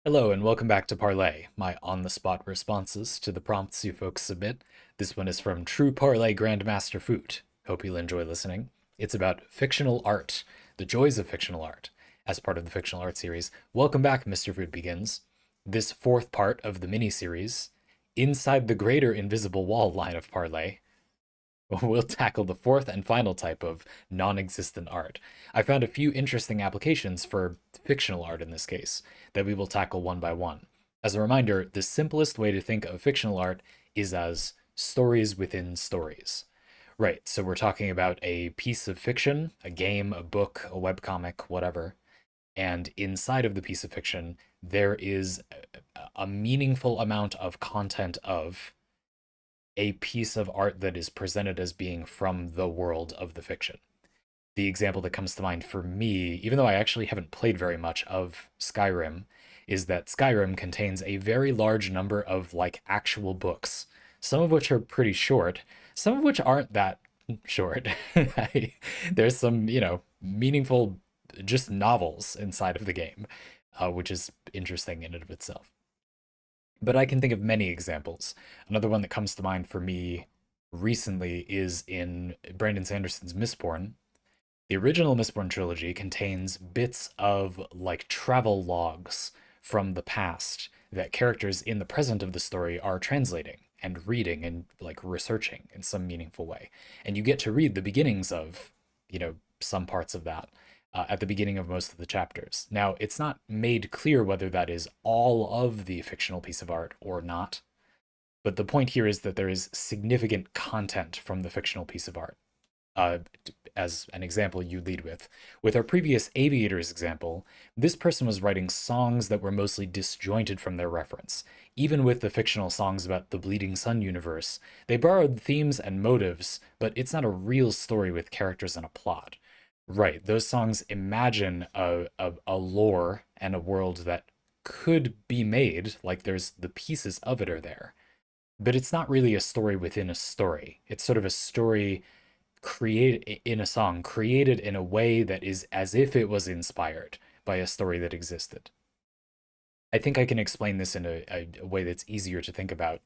Hello and welcome back to Parley, my on-the-spot responses to the prompts you folks submit. This one is from True Parley Grandmaster Foot. Hope you'll enjoy listening. It's about fictional art, the joys of fictional art, as part of the fictional art series. Welcome back, Mr. Foot Begins. This fourth part of the mini-series, inside the greater invisible wall line of Parley, we'll tackle the fourth and final type of non-existent art. I found a few interesting applications for fictional art in this case that we will tackle one by one. As a reminder, the simplest way to think of fictional art is as stories within stories. Right, so we're talking about a piece of fiction, a game, a book, a webcomic, whatever, and inside of the piece of fiction, there is a meaningful amount of content of a piece of art that is presented as being from the world of the fiction. The example that comes to mind for me, even though I actually haven't played very much of Skyrim, is that Skyrim contains a very large number of like actual books, some of which are pretty short, some of which aren't that short. There's some, meaningful just novels inside of the game, which is interesting in and of itself. But I can think of many examples. Another one that comes to mind for me recently is in Brandon Sanderson's Mistborn. The original Mistborn trilogy contains bits of like travel logs from the past that characters in the present of the story are translating and reading and like researching in some meaningful way. And you get to read the beginnings of, some parts of that at the beginning of most of the chapters. Now, it's not made clear whether that is all of the fictional piece of art or not, but the point here is that there is significant content from the fictional piece of art. Uh, as an example you lead with. With our previous Aviators example, this person was writing songs that were mostly disjointed from their reference. Even with the fictional songs about the Bleeding Sun universe, they borrowed themes and motives, but it's not a real story with characters and a plot. Right, those songs imagine a lore and a world that could be made, like there's the pieces of it are there. But it's not really a story within a story. It's sort of a story created in a song, created in a way that is as if it was inspired by a story that existed. I think I can explain this in a way that's easier to think about.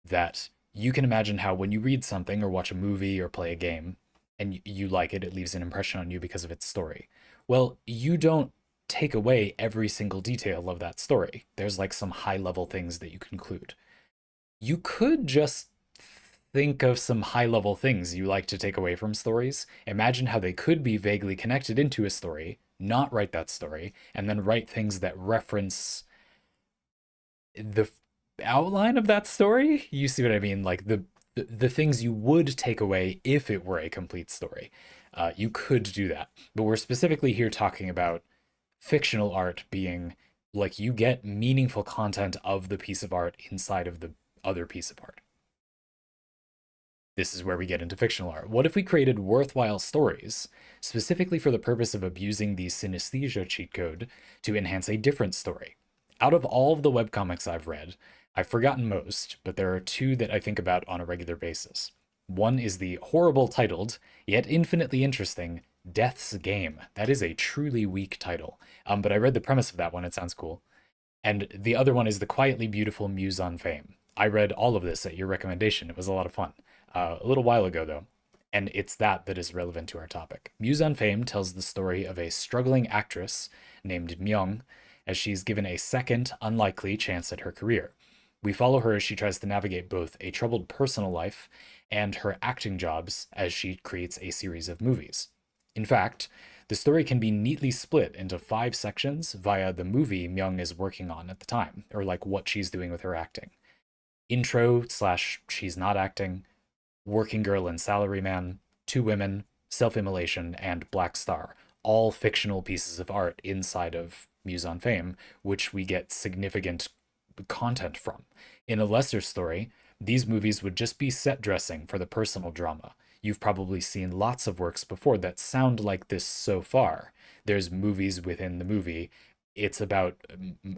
That you can imagine how when you read something or watch a movie or play a game and you like it, it leaves an impression on you because of its story. Well, you don't take away every single detail of that story. There's like some high level things that you conclude. You could just think of some high level things you like to take away from stories. Imagine how they could be vaguely connected into a story, not write that story, and then write things that reference the outline of that story. You see what I mean? Like the things you would take away if it were a complete story. You could do that, but we're specifically here talking about fictional art being like you get meaningful content of the piece of art inside of the other piece of art. This is where we get into fictional art. What if we created worthwhile stories, specifically for the purpose of abusing the synesthesia cheat code to enhance a different story? Out of all of the webcomics I've read, I've forgotten most, but there are two that I think about on a regular basis. One is the horrible titled, yet infinitely interesting, Death's Game. That is a truly weak title. But I read the premise of that one, it sounds cool. And the other one is the quietly beautiful Muse on Fame. I read all of this at your recommendation. It was a lot of fun. A little while ago, though, and it's that is relevant to our topic. Muse on Fame tells the story of a struggling actress named Myung as she's given a second, unlikely chance at her career. We follow her as she tries to navigate both a troubled personal life and her acting jobs as she creates a series of movies. In fact, the story can be neatly split into 5 sections via the movie Myung is working on at the time, or like what she's doing with her acting. Intro slash she's not acting, Working Girl and Salaryman, Two Women, Self-Immolation, and Black Star, all fictional pieces of art inside of Muse on Fame, which we get significant content from. In a lesser story, these movies would just be set dressing for the personal drama. You've probably seen lots of works before that sound like this so far. There's movies within the movie. It's about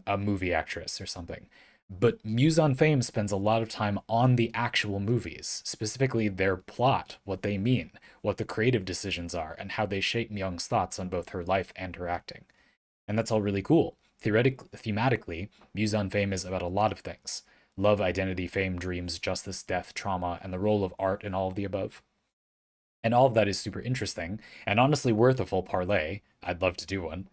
a movie actress or something. But Muse on Fame spends a lot of time on the actual movies, specifically their plot, what they mean, what the creative decisions are, and how they shape Myung's thoughts on both her life and her acting. And that's all really cool. Thematically, Muse on Fame is about a lot of things: love, identity, fame, dreams, justice, death, trauma, and the role of art in all of the above. And all of that is super interesting and honestly worth a full parlay. I'd love to do one.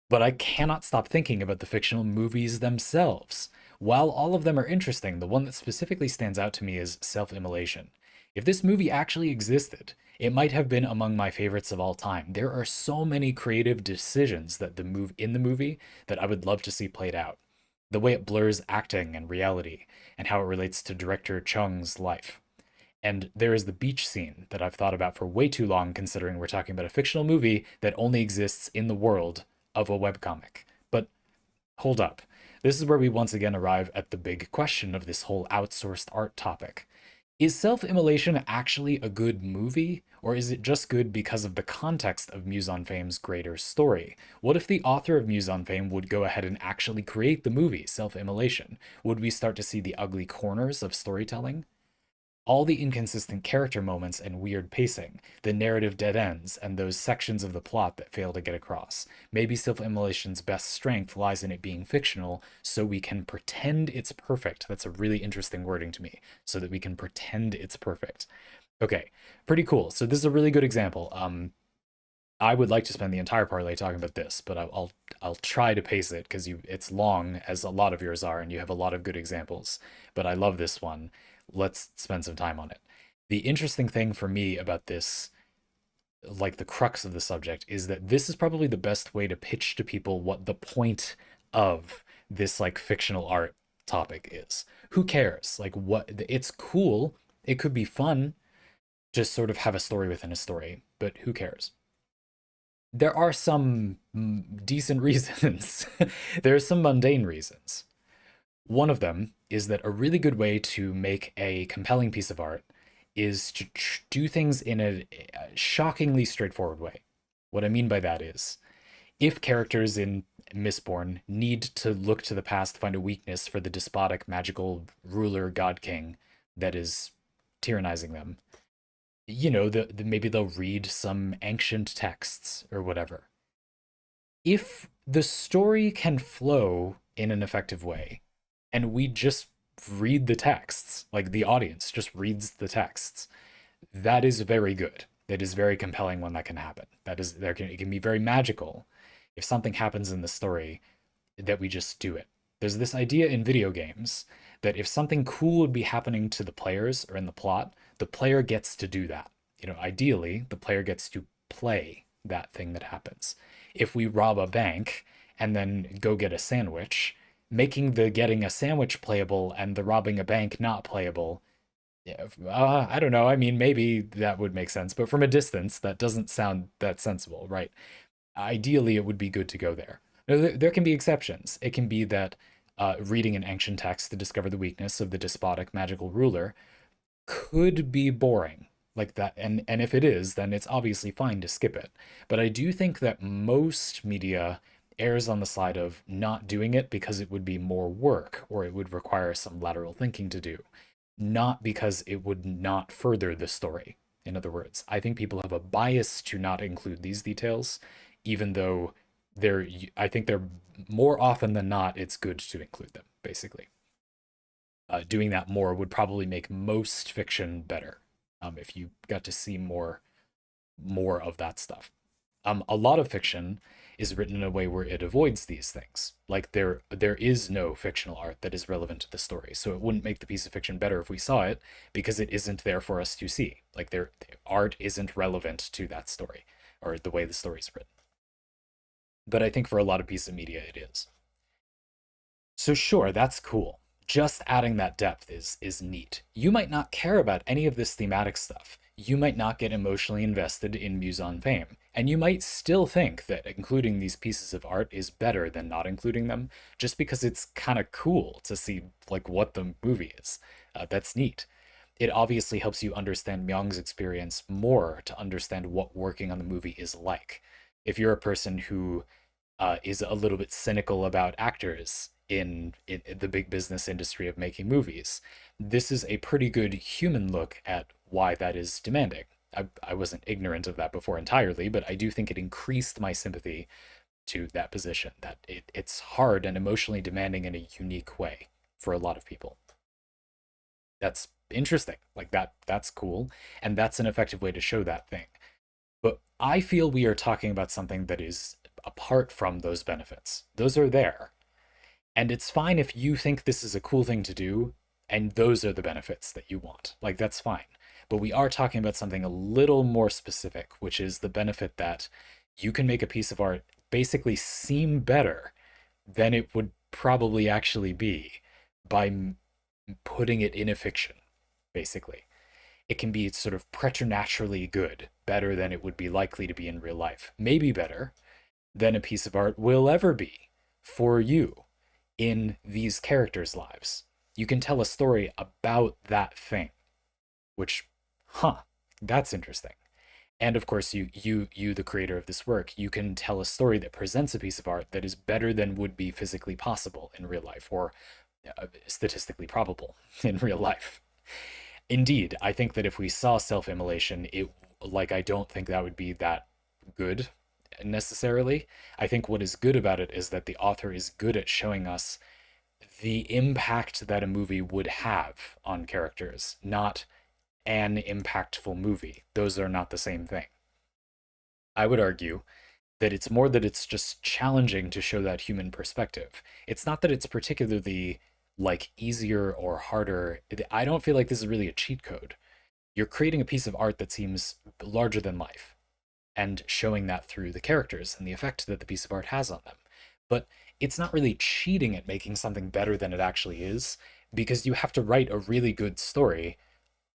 But I cannot stop thinking about the fictional movies themselves. While all of them are interesting, the one that specifically stands out to me is Self Immolation. If this movie actually existed, it might have been among my favorites of all time. There are so many creative decisions that the move in the movie that I would love to see played out. The way it blurs acting and reality, and how it relates to director Chung's life. And there is the beach scene that I've thought about for way too long, considering we're talking about a fictional movie that only exists in the world of a webcomic. But hold up. This is where we once again arrive at the big question of this whole outsourced art topic. Is Self Immolation actually a good movie, or is it just good because of the context of Muse on Fame's greater story? What if the author of Muse on Fame would go ahead and actually create the movie, Self Immolation? Would we start to see the ugly corners of storytelling? All the inconsistent character moments and weird pacing, the narrative dead ends, and those sections of the plot that fail to get across. Maybe Self Immolation's best strength lies in it being fictional, so we can pretend it's perfect. That's a really interesting wording to me. So that we can pretend it's perfect. Okay, pretty cool. So this is a really good example. I would like to spend the entire parlay talking about this, but I'll try to pace it because it's long, as a lot of yours are, and you have a lot of good examples. But I love this one. Let's spend some time on it. The interesting thing for me about this, like the crux of the subject, is that this is probably the best way to pitch to people what the point of this like fictional art topic is. Who cares? Like what it's cool. It could be fun to sort of have a story within a story, but who cares? There are some decent reasons. There are some mundane reasons. One of them is that a really good way to make a compelling piece of art is to do things in a shockingly straightforward way. What I mean by that is, if characters in Mistborn need to look to the past to find a weakness for the despotic magical ruler god king that is tyrannizing them, maybe they'll read some ancient texts or whatever. If the story can flow in an effective way, and we just read the texts, like the audience just reads the texts, that is very good. That is very compelling when that can happen. It can be very magical if something happens in the story that we just do it. There's this idea in video games that if something cool would be happening to the players or in the plot, the player gets to do that. Ideally, the player gets to play that thing that happens. If we rob a bank and then go get a sandwich, making the getting a sandwich playable and the robbing a bank not playable, yeah, I don't know. I mean, maybe that would make sense, but from a distance, that doesn't sound that sensible, right? Ideally, it would be good to go there. Now, there can be exceptions. It can be that reading an ancient text to discover the weakness of the despotic magical ruler could be boring like that, and if it is, then it's obviously fine to skip it. But I do think that most media errs on the side of not doing it because it would be more work or it would require some lateral thinking to do, not because it would not further the story. In other words, I think people have a bias to not include these details, even though I think they're more often than not, it's good to include them, basically. Doing that more would probably make most fiction better, if you got to see more of that stuff. A lot of fiction is written in a way where it avoids these things. Like there is no fictional art that is relevant to the story, so it wouldn't make the piece of fiction better if we saw it because it isn't there for us to see. Like their art isn't relevant to that story or the way the story's written. But I think for a lot of pieces of media, it is. So sure, that's cool. Just adding that depth is neat. You might not care about any of this thematic stuff. You might not get emotionally invested in Muse on Fame, and you might still think that including these pieces of art is better than not including them, just because it's kind of cool to see like what the movie is. That's neat. It obviously helps you understand Myung's experience more to understand what working on the movie is like. If you're a person who is a little bit cynical about actors in the big business industry of making movies, this is a pretty good human look at why that is demanding. I wasn't ignorant of that before entirely, but I do think it increased my sympathy to that position, that it's hard and emotionally demanding in a unique way for a lot of people. That's interesting. Like that's cool. And that's an effective way to show that thing. But I feel we are talking about something that is apart from those benefits. Those are there. And it's fine if you think this is a cool thing to do and those are the benefits that you want. Like, that's fine. But we are talking about something a little more specific, which is the benefit that you can make a piece of art basically seem better than it would probably actually be by putting it in a fiction, basically. It can be sort of preternaturally good, better than it would be likely to be in real life. Maybe better than a piece of art will ever be for you in these characters' lives. You can tell a story about that thing, which, that's interesting. And of course, you, the creator of this work, you can tell a story that presents a piece of art that is better than would be physically possible in real life, or statistically probable in real life. Indeed, I think that if we saw self-immolation, I don't think that would be that good necessarily. I think what is good about it is that the author is good at showing us the impact that a movie would have on characters, not an impactful movie. Those are not the same thing. I would argue that it's more that it's just challenging to show that human perspective. It's not that it's particularly like easier or harder. I don't feel like this is really a cheat code. You're creating a piece of art that seems larger than life and showing that through the characters and the effect that the piece of art has on them. But it's not really cheating at making something better than it actually is, because you have to write a really good story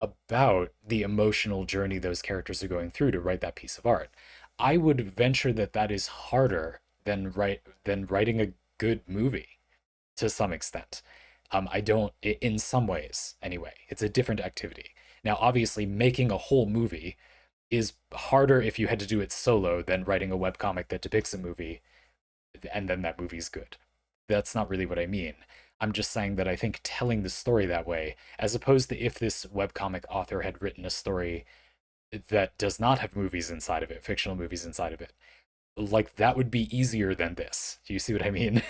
about the emotional journey those characters are going through to write that piece of art. I would venture that that is harder than writing a good movie to some extent. I don't, in some ways anyway. It's a different activity. Now, obviously, making a whole movie is harder if you had to do it solo than writing a webcomic that depicts a movie and then that movie's good. That's not really what I mean. I'm just saying that I think telling the story that way, as opposed to if this webcomic author had written a story that does not have movies inside of it, fictional movies inside of it, like that would be easier than this. Do you see what I mean?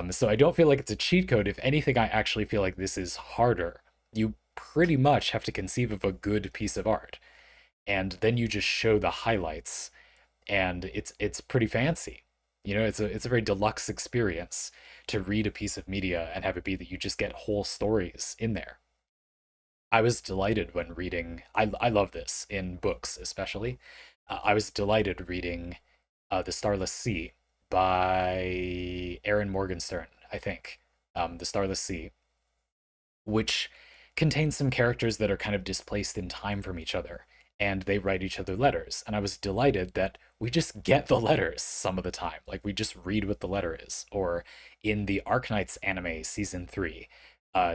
So I don't feel like it's a cheat code. If anything, I actually feel like this is harder. You pretty much have to conceive of a good piece of art, and then you just show the highlights, and it's pretty fancy. It's a very deluxe experience to read a piece of media and have it be that you just get whole stories in there. I was delighted when reading. I love this in books, especially. I was delighted reading The Starless Sea by Aaron Morgenstern, I think. The Starless Sea, which contains some characters that are kind of displaced in time from each other, and they write each other letters. And I was delighted that we just get the letters some of the time. Like, we just read what the letter is. Or in the Arknights anime season 3,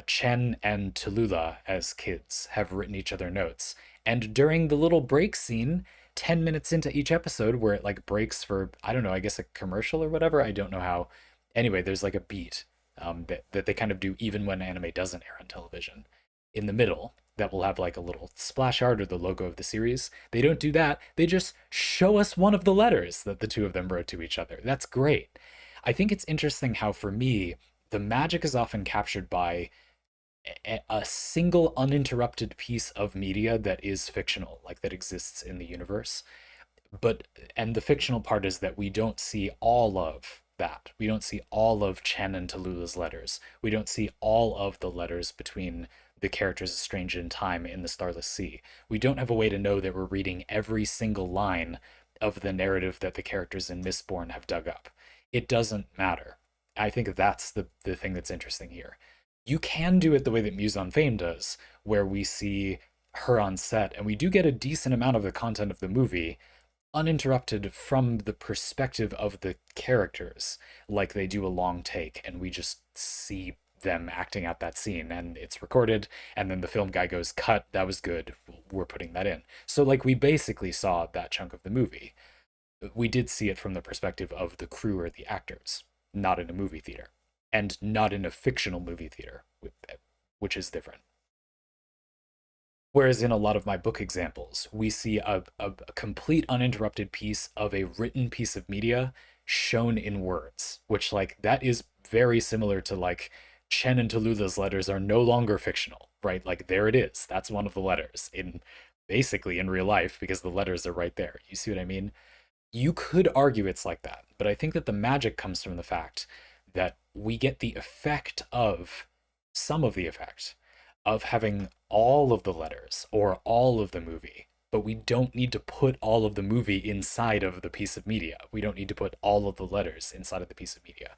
Chen and Tallulah, as kids, have written each other notes. And during the little break scene, 10 minutes into each episode, where it like breaks for, I don't know, I guess a commercial or whatever, I don't know how. Anyway, there's like a beat that they kind of do even when anime doesn't air on television. In the middle, that will have like a little splash art or the logo of the series. They don't do that. They just show us one of the letters that the two of them wrote to each other. That's great. I think it's interesting how, for me, the magic is often captured by a single uninterrupted piece of media that is fictional, like that exists in the universe. But and the fictional part is that we don't see all of that. We don't see all of Chen and Tallulah's letters. We don't see all of the letters between the characters estranged in time in the Starless Sea. We don't have a way to know that we're reading every single line of the narrative that the characters in Mistborn have dug up. It doesn't matter. I think that's the thing that's interesting here. You can do it the way that Muse on Fame does, where we see her on set, and we do get a decent amount of the content of the movie uninterrupted from the perspective of the characters, like they do a long take, and we just see them acting out that scene, and it's recorded, and then the film guy goes, cut, that was good, we're putting that in. So like, we basically saw that chunk of the movie. We did see it from the perspective of the crew or the actors, not in a movie theater, and not in a fictional movie theater, which is different. Whereas in a lot of my book examples, we see a complete uninterrupted piece of a written piece of media shown in words, which like that is very similar to like Chen and Tallulah's letters are no longer fictional, right? Like there it is. That's one of the letters in basically in real life because the letters are right there. You see what I mean? You could argue it's like that, but I think that the magic comes from the fact that we get the effect of some of the effect of having all of the letters or all of the movie, but we don't need to put all of the movie inside of the piece of media. We don't need to put all of the letters inside of the piece of media.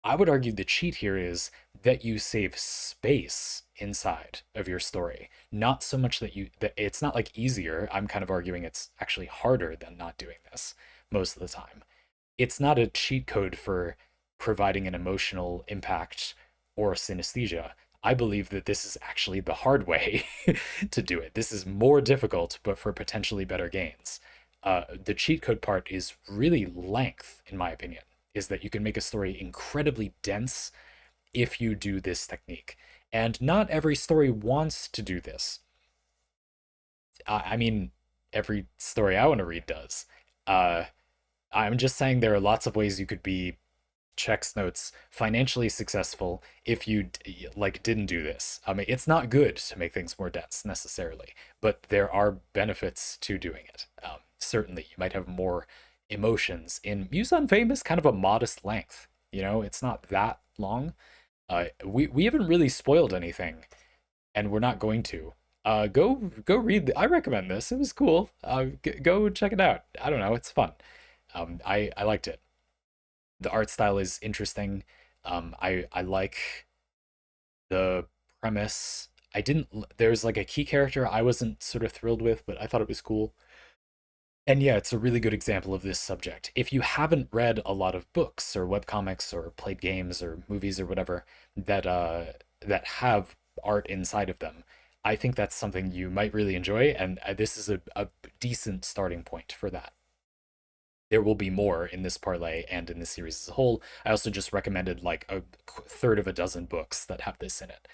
I would argue the cheat here is that you save space inside of your story. Not so much that it's not like easier. I'm kind of arguing it's actually harder than not doing this most of the time. It's not a cheat code for providing an emotional impact or synesthesia. I believe that this is actually the hard way to do it. This is more difficult, but for potentially better gains. The cheat code part is really length, in my opinion, is that you can make a story incredibly dense if you do this technique. And not every story wants to do this. I mean, every story I want to read does. Uh, I'm just saying there are lots of ways you could be checks notes financially successful if you like didn't do this. I mean, it's not good to make things more dense necessarily, but there are benefits to doing it. Certainly, you might have more emotions. In Muse Unfame is kind of a modest length. You know, it's not that long. We haven't really spoiled anything, and we're not going to. Go read. I recommend this. It was cool. Go check it out. I don't know. It's fun. I liked it. The art style is interesting. I like the premise. I didn't. There's like a key character I wasn't sort of thrilled with, but I thought it was cool. And yeah, it's a really good example of this subject. If you haven't read a lot of books or webcomics or played games or movies or whatever that have art inside of them, I think that's something you might really enjoy, and this is a decent starting point for that. There will be more in this parlay and in this series as a whole. I also just recommended like a third of a dozen books that have this in it.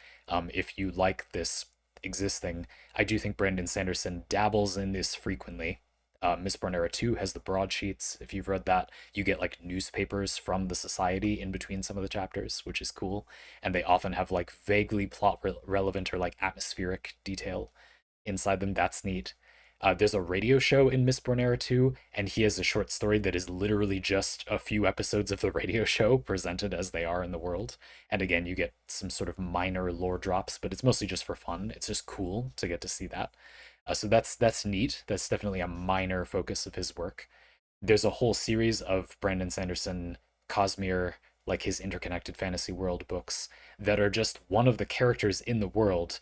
If you like this existing, I do think Brandon Sanderson dabbles in this frequently. Mistborn Era 2 has the broadsheets. If you've read that, you get like newspapers from the society in between some of the chapters, which is cool. And they often have like vaguely relevant or like atmospheric detail inside them. That's neat. There's a radio show in Mistborn Era 2, and he has a short story that is literally just a few episodes of the radio show presented as they are in the world. And again, you get some sort of minor lore drops, but it's mostly just for fun. It's just cool to get to see that. So that's neat. That's definitely a minor focus of his work. There's a whole series of Brandon Sanderson Cosmere, like his interconnected fantasy world books, that are just one of the characters in the world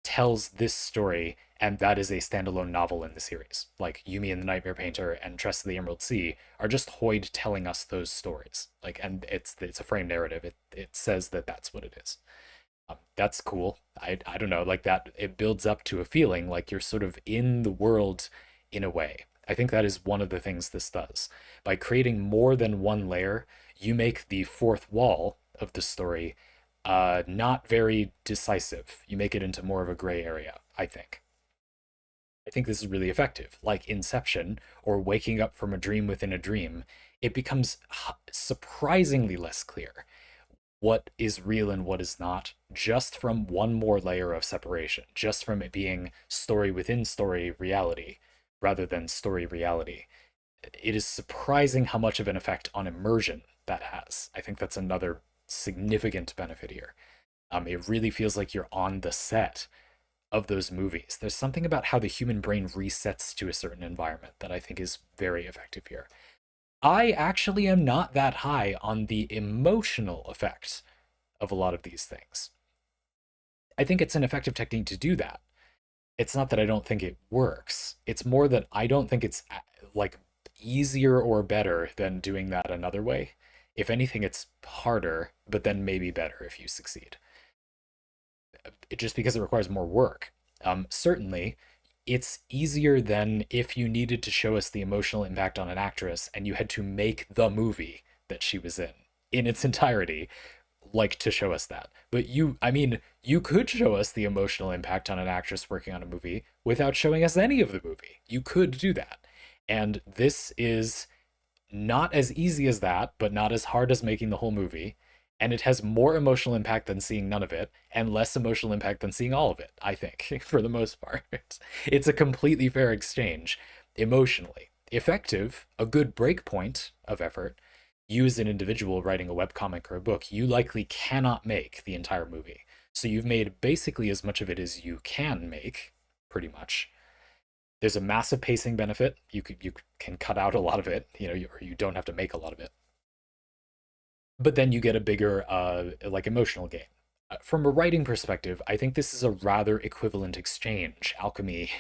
tells this story, and that is a standalone novel in the series. Like Yumi and the Nightmare Painter and Tress of the Emerald Sea are just Hoyd telling us those stories. Like, and it's a frame narrative. It says that that's what it is. That's cool. I don't know, like that. It builds up to a feeling like you're sort of in the world in a way. I think that is one of the things this does. By creating more than one layer, you make the fourth wall of the story not very decisive. You make it into more of a gray area, I think. I think this is really effective. Like Inception or waking up from a dream within a dream, it becomes surprisingly less clear what is real and what is not, just from one more layer of separation, just from it being story within story reality rather than story reality. It is surprising how much of an effect on immersion that has. I think that's another significant benefit here. It really feels like you're on the set of those movies. There's something about how the human brain resets to a certain environment that I think is very effective here. I actually am not that high on the emotional effect of a lot of these things. I think it's an effective technique to do that. It's not that I don't think it works. It's more that I don't think it's like easier or better than doing that another way. If anything, it's harder, but then maybe better if you succeed. Just because it requires more work. Certainly, it's easier than if you needed to show us the emotional impact on an actress and you had to make the movie that she was in its entirety, like to show us that. But I mean, you could show us the emotional impact on an actress working on a movie without showing us any of the movie. You could do that. And this is not as easy as that, but not as hard as making the whole movie. And it has more emotional impact than seeing none of it, and less emotional impact than seeing all of it, I think, for the most part. It's a completely fair exchange emotionally. Effective, a good break point of effort. You, as an individual writing a webcomic or a book, you likely cannot make the entire movie. So you've made basically as much of it as you can make, pretty much. There's a massive pacing benefit. You can cut out a lot of it, or you don't have to make a lot of it. But then you get a bigger like emotional gain. From a writing perspective, I think this is a rather equivalent exchange. Alchemy,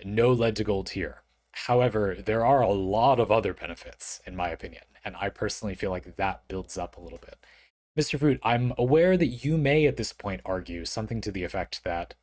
no lead to gold here. However, there are a lot of other benefits, in my opinion, and I personally feel like that builds up a little bit. Mr. Food, I'm aware that you may at this point argue something to the effect that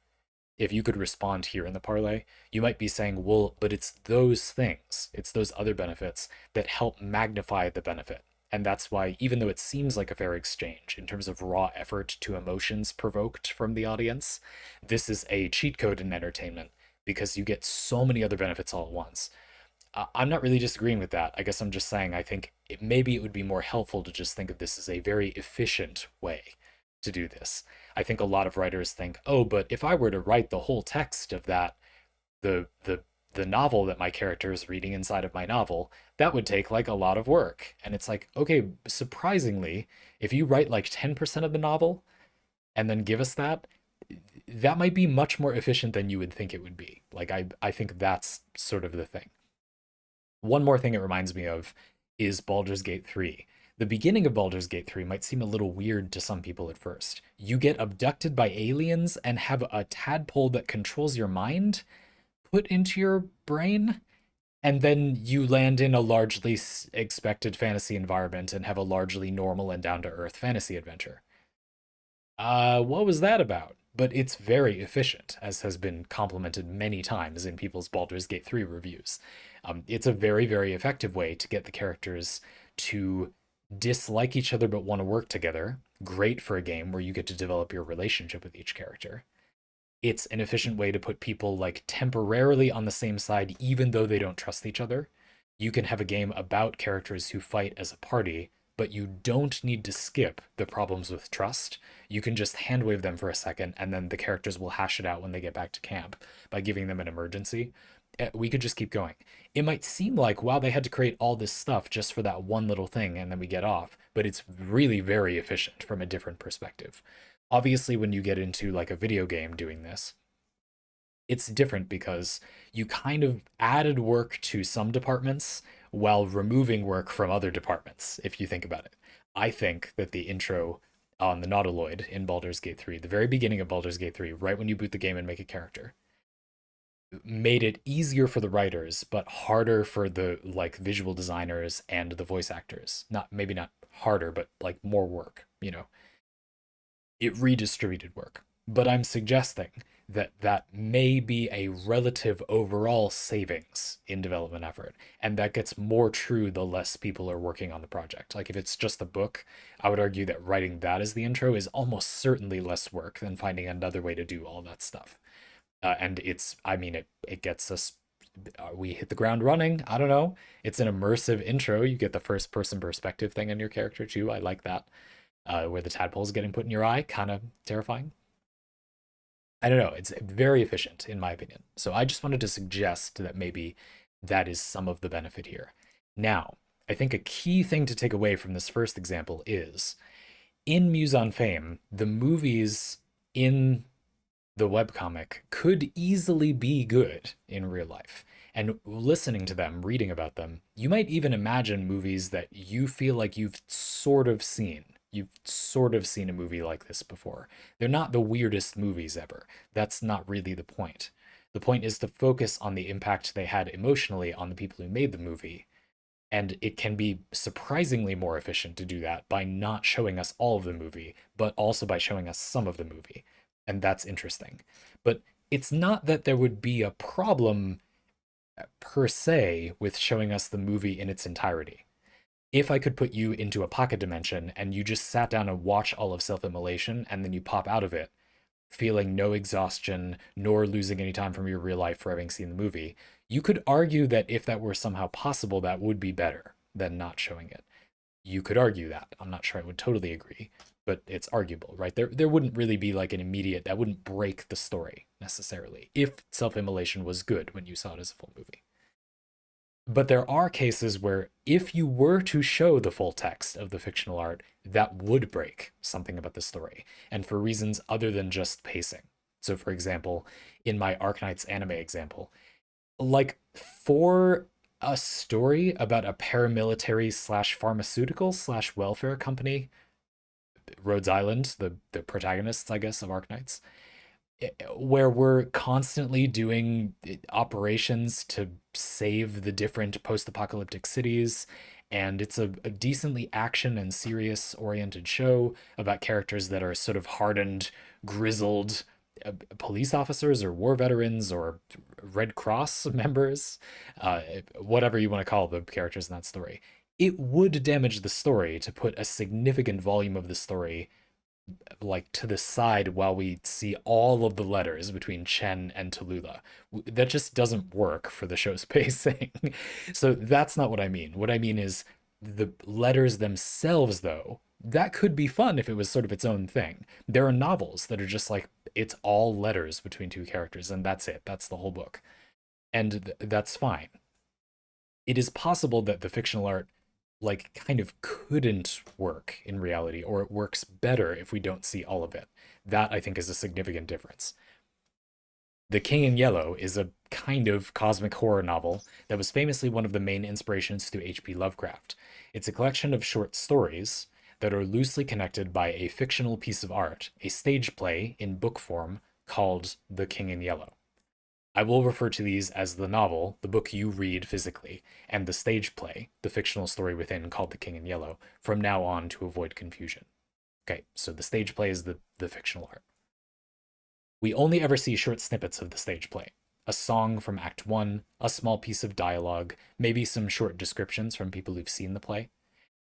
if you could respond here in the parlay, you might be saying, well, but it's those things, it's those other benefits that help magnify the benefit. And that's why, even though it seems like a fair exchange in terms of raw effort to emotions provoked from the audience, this is a cheat code in entertainment because you get so many other benefits all at once. I'm not really disagreeing with that. I guess I'm just saying I think maybe it would be more helpful to just think of this as a very efficient way to do this. I think a lot of writers think, oh, but if I were to write the whole text of that, the novel that my character is reading inside of my novel, that would take like a lot of work. And it's like, okay, surprisingly, if you write like 10% of the novel and then give us that, that might be much more efficient than you would think it would be. Like I think that's sort of the thing. One more thing it reminds me of is Baldur's Gate 3. The beginning of Baldur's Gate 3 might seem a little weird to some people at first. You get abducted by aliens and have a tadpole that controls your mind put into your brain, and then you land in a largely expected fantasy environment and have a largely normal and down to earth fantasy adventure. What was that about? But it's very efficient, as has been complimented many times in people's Baldur's Gate 3 reviews. It's a very, very effective way to get the characters to dislike each other but want to work together. Great for a game where you get to develop your relationship with each character. It's an efficient way to put people like temporarily on the same side, even though they don't trust each other. You can have a game about characters who fight as a party, but you don't need to skip the problems with trust. You can just handwave them for a second, and then the characters will hash it out when they get back to camp by giving them an emergency. We could just keep going. It might seem like, wow, they had to create all this stuff just for that one little thing, and then we get off, but it's really very efficient from a different perspective. Obviously, when you get into like a video game doing this, it's different because you kind of added work to some departments while removing work from other departments, if you think about it. I think that the intro on the Nautiloid in Baldur's Gate 3, the very beginning of Baldur's Gate 3, right when you boot the game and make a character, made it easier for the writers, but harder for the like visual designers and the voice actors. Not maybe not harder, but like more work. It redistributed work. But I'm suggesting that that may be a relative overall savings in development effort. And that gets more true the less people are working on the project. Like if it's just a book, I would argue that writing that as the intro is almost certainly less work than finding another way to do all that stuff. And I mean, it gets us, we hit the ground running. I don't know. It's an immersive intro. You get the first person perspective thing on your character too. I like that. Where the tadpole's getting put in your eye, kind of terrifying. I don't know. It's very efficient, in my opinion. So I just wanted to suggest that maybe that is some of the benefit here. Now, I think a key thing to take away from this first example is in Muse on Fame, the movies in the webcomic could easily be good in real life. And listening to them, reading about them, you might even imagine movies that you feel like you've sort of seen. You've sort of seen a movie like this before. They're not the weirdest movies ever. That's not really the point. The point is to focus on the impact they had emotionally on the people who made the movie. And it can be surprisingly more efficient to do that by not showing us all of the movie, but also by showing us some of the movie. And that's interesting. But it's not that there would be a problem per se with showing us the movie in its entirety. If I could put you into a pocket dimension and you just sat down and watch all of Self-Immolation and then you pop out of it, feeling no exhaustion nor losing any time from your real life for having seen the movie, You could argue that if that were somehow possible, that would be better than not showing it. You could argue that. I'm not sure I would totally agree, but it's arguable, right? There wouldn't really be like an immediate, that wouldn't break the story necessarily if self-immolation was good when you saw it as a full movie. But there are cases where if you were to show the full text of the fictional art, that would break something about the story, and for reasons other than just pacing. So, for example, in my Arknights anime example, like for a story about a paramilitary slash pharmaceutical slash welfare company, Rhodes Island, the protagonists, I guess, of Arknights, where we're constantly doing operations to save the different post-apocalyptic cities, and it's a decently action and serious oriented show about characters that are sort of hardened, grizzled police officers or war veterans or Red Cross members, whatever you want to call the characters in that story. It would damage the story to put a significant volume of the story like to the side while we see all of the letters between Chen and Tallulah. That just doesn't work for the show's pacing. So that's not what I mean. What I mean is the letters themselves, though, that could be fun if it was sort of its own thing. There are novels that are just like it's all letters between two characters, and that's it. That's the whole book. And that's fine. It is possible that the fictional art like kind of couldn't work in reality, or it works better if we don't see all of it. That I think is a significant difference. The King in Yellow is a kind of cosmic horror novel that was famously one of the main inspirations to H.P. Lovecraft. It's a collection of short stories that are loosely connected by a fictional piece of art, a stage play in book form called The King in Yellow. I will refer to these as the novel, the book you read physically, and the stage play, the fictional story within called The King in Yellow, from now on to avoid confusion. Okay, so the stage play is the fictional art. We only ever see short snippets of the stage play. A song from Act 1, a small piece of dialogue, maybe some short descriptions from people who've seen the play.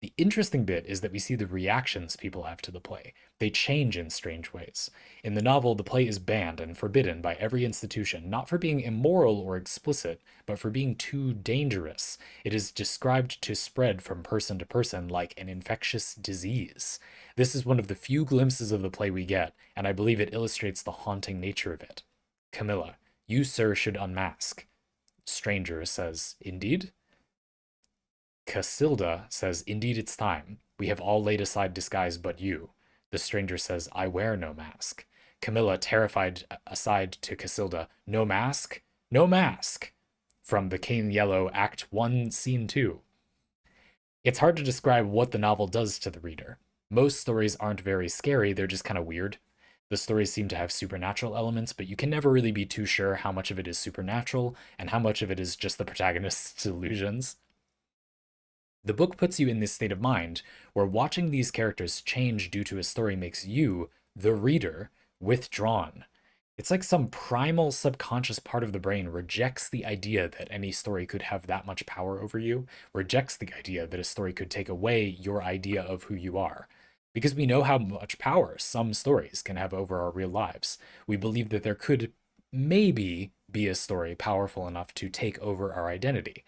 The interesting bit is that we see the reactions people have to the play. They change in strange ways. In the novel, the play is banned and forbidden by every institution, not for being immoral or explicit, but for being too dangerous. It is described to spread from person to person like an infectious disease. This is one of the few glimpses of the play we get, and I believe it illustrates the haunting nature of it. Camilla, you, sir, should unmask. Stranger says, indeed? Casilda says, indeed it's time. We have all laid aside disguise but you. The stranger says, I wear no mask. Camilla, terrified, aside to Casilda, no mask? No mask! From The King in Yellow, Act 1, Scene 2. It's hard to describe what the novel does to the reader. Most stories aren't very scary, they're just kind of weird. The stories seem to have supernatural elements, but you can never really be too sure how much of it is supernatural and how much of it is just the protagonist's delusions. The book puts you in this state of mind where watching these characters change due to a story makes you, the reader, withdrawn. It's like some primal subconscious part of the brain rejects the idea that any story could have that much power over you, rejects the idea that a story could take away your idea of who you are. Because we know how much power some stories can have over our real lives. We believe that there could maybe be a story powerful enough to take over our identity.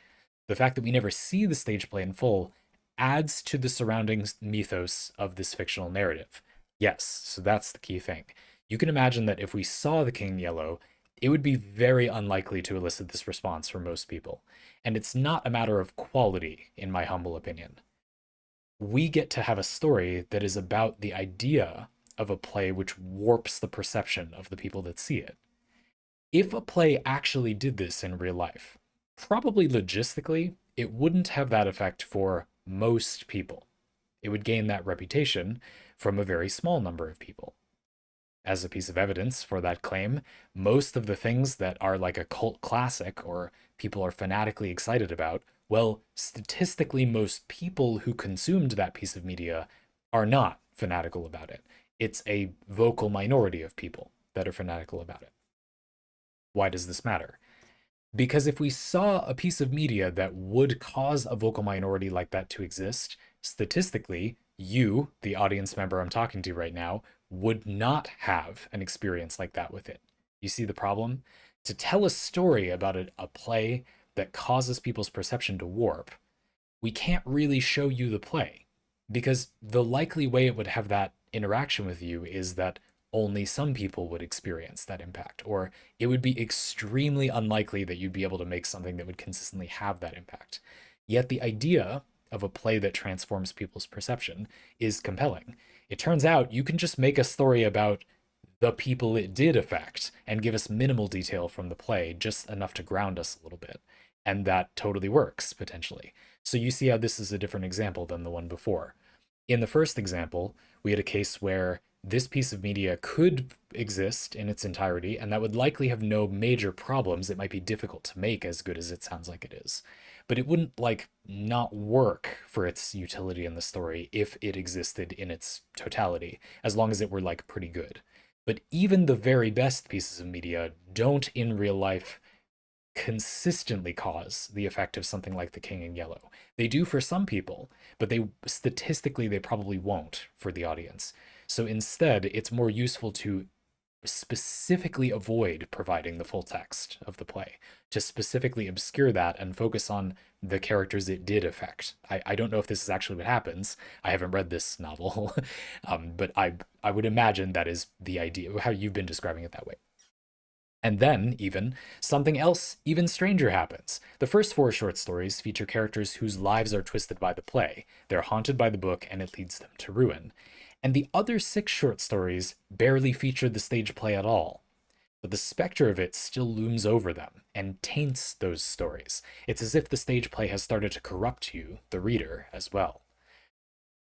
The fact that we never see the stage play in full adds to the surrounding mythos of this fictional narrative. Yes, so that's the key thing. You can imagine that if we saw The King in Yellow, it would be very unlikely to elicit this response from most people. And it's not a matter of quality, in my humble opinion. We get to have a story that is about the idea of a play which warps the perception of the people that see it. If a play actually did this in real life, probably logistically, it wouldn't have that effect for most people. It would gain that reputation from a very small number of people. As a piece of evidence for that claim, most of the things that are like a cult classic or people are fanatically excited about, well, statistically, most people who consumed that piece of media are not fanatical about it. It's a vocal minority of people that are fanatical about it. Why does this matter? Because if we saw a piece of media that would cause a vocal minority like that to exist, statistically, you, the audience member I'm talking to right now, would not have an experience like that with it. You see the problem? To tell a story about a play that causes people's perception to warp, we can't really show you the play because the likely way it would have that interaction with you is that only some people would experience that impact, or it would be extremely unlikely that you'd be able to make something that would consistently have that impact. Yet the idea of a play that transforms people's perception is compelling. It turns out you can just make a story about the people it did affect and give us minimal detail from the play, just enough to ground us a little bit. And that totally works, potentially. So you see how this is a different example than the one before. In the first example, we had a case where this piece of media could exist in its entirety, and that would likely have no major problems. It might be difficult to make as good as it sounds like it is. But it wouldn't, like, not work for its utility in the story if it existed in its totality, as long as it were, like, pretty good. But even the very best pieces of media don't in real life consistently cause the effect of something like The King in Yellow. They do for some people, but they statistically they probably won't for the audience. So instead, it's more useful to specifically avoid providing the full text of the play, to specifically obscure that and focus on the characters it did affect. I don't know if this is actually what happens. I haven't read this novel, but I would imagine that is the idea, how you've been describing it that way. And then, even, something else even stranger happens. The first four short stories feature characters whose lives are twisted by the play. They're haunted by the book, and it leads them to ruin. And the other six short stories barely feature the stage play at all. But the specter of it still looms over them and taints those stories. It's as if the stage play has started to corrupt you, the reader, as well.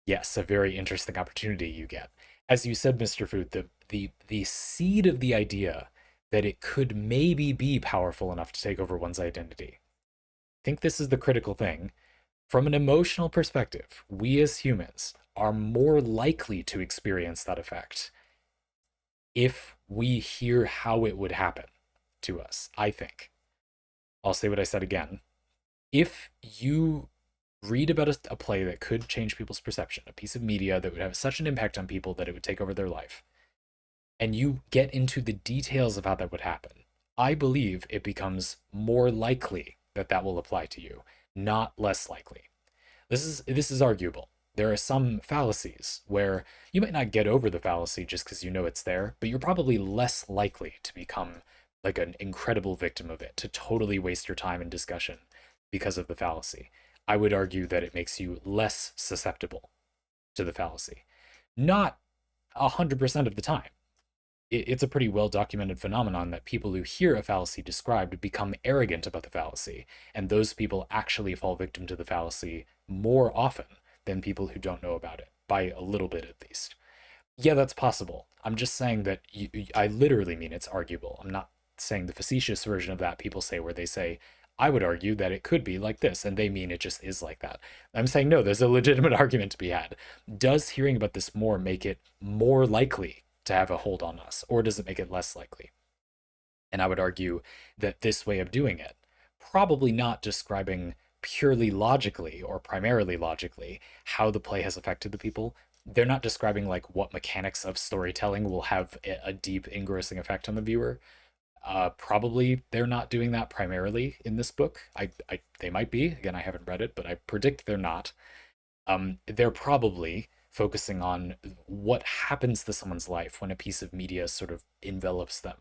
Yes, a very interesting opportunity you get. As you said, Mr. Food, the seed of the idea that it could maybe be powerful enough to take over one's identity. I think this is the critical thing. From an emotional perspective, we as humans are more likely to experience that effect if we hear how it would happen to us, I think. I'll say what I said again. If you read about a play that could change people's perception, a piece of media that would have such an impact on people that it would take over their life, and you get into the details of how that would happen, I believe it becomes more likely that that will apply to you, not less likely. This is arguable. There are some fallacies where you might not get over the fallacy just because you know it's there, but you're probably less likely to become like an incredible victim of it, to totally waste your time in discussion because of the fallacy. I would argue that it makes you less susceptible to the fallacy. Not 100% of the time. It's a pretty well documented phenomenon that people who hear a fallacy described become arrogant about the fallacy, and those people actually fall victim to the fallacy more often than people who don't know about it, by a little bit at least. Yeah, that's possible. I'm just saying that I literally mean it's arguable. I'm not saying the facetious version of that people say where they say, I would argue that it could be like this, and they mean it just is like that. I'm saying, no, there's a legitimate argument to be had. Does hearing about this more make it more likely to have a hold on us, or does it make it less likely? And I would argue that this way of doing it, probably not describing purely logically or primarily logically how the play has affected the people. They're not describing like what mechanics of storytelling will have a deep engrossing effect on the viewer. Probably they're not doing that primarily in this book. They might be. Again, I haven't read it, but I predict they're not. They're probably focusing on what happens to someone's life when a piece of media sort of envelops them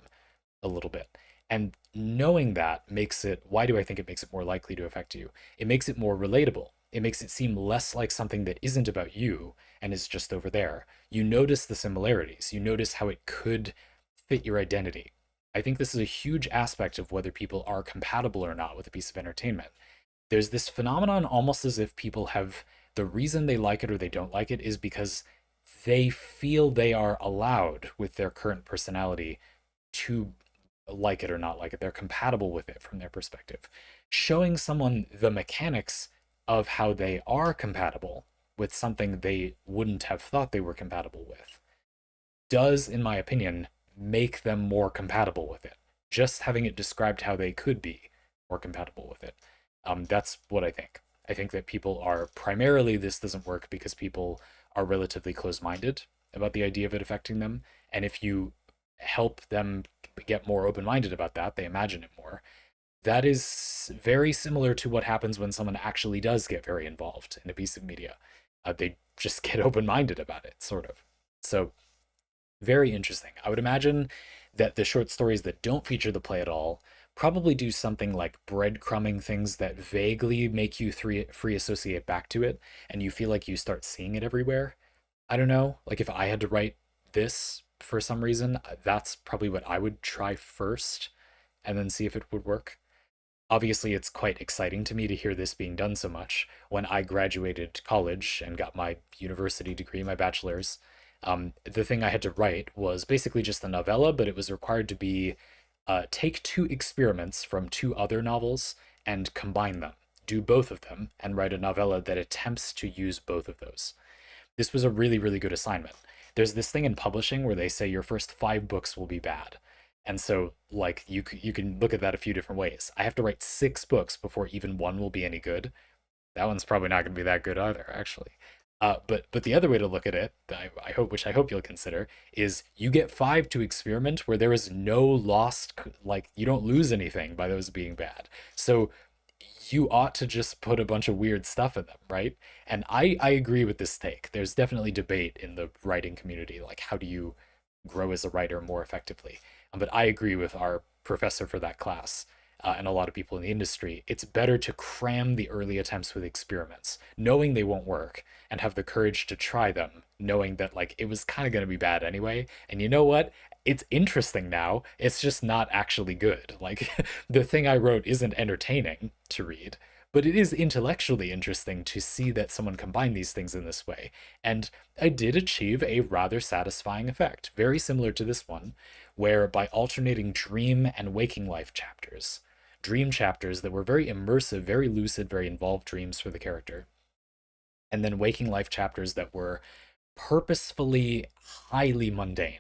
a little bit. And knowing that makes it, why do I think it makes it more likely to affect you? It makes it more relatable. It makes it seem less like something that isn't about you and is just over there. You notice the similarities. You notice how it could fit your identity. I think this is a huge aspect of whether people are compatible or not with a piece of entertainment. There's this phenomenon almost as if people have the reason they like it or they don't like it is because they feel they are allowed with their current personality to like it or not like it. They're compatible with it from their perspective. Showing someone the mechanics of how they are compatible with something they wouldn't have thought they were compatible with does, in my opinion, make them more compatible with it. Just having it described how they could be more compatible with it. That's what I think. I think that people are primarily, this doesn't work because people are relatively close minded about the idea of it affecting them. And if you help them get more open-minded about that, they imagine it more. That is very similar to what happens when someone actually does get very involved in a piece of media. They just get open-minded about it, sort of. So very interesting. I would imagine that the short stories that don't feature the play at all probably do something like breadcrumbing things that vaguely make you free associate back to it, and you feel like you start seeing it everywhere. I don't know. Like if I had to write this for some reason, that's probably what I would try first and then see if it would work. Obviously, it's quite exciting to me to hear this being done so much. When I graduated college and got my university degree, my bachelor's, the thing I had to write was basically just a novella, but it was required to be take two experiments from two other novels and combine them, do both of them, and write a novella that attempts to use both of those. This was a really, really good assignment. There's this thing in publishing where they say your first 5 books will be bad. And so, like, you can look at that a few different ways. I have to write 6 books before even one will be any good. That one's probably not going to be that good either, actually. But the other way to look at it, I hope, which I hope you'll consider, is you get 5 to experiment where there is no lost, like you don't lose anything by those being bad. So you ought to just put a bunch of weird stuff in them, right? And I agree with this take. There's definitely debate in the writing community, like how do you grow as a writer more effectively? But I agree with our professor for that class and a lot of people in the industry. It's better to cram the early attempts with experiments, knowing they won't work, and have the courage to try them, knowing that like it was kind of going to be bad anyway. And you know what? It's interesting now. It's just not actually good. Like the thing I wrote isn't entertaining to read, but it is intellectually interesting to see that someone combined these things in this way. And I did achieve a rather satisfying effect, very similar to this one, where by alternating dream and waking life chapters, dream chapters that were very immersive, very lucid, very involved dreams for the character, and then waking life chapters that were purposefully highly mundane.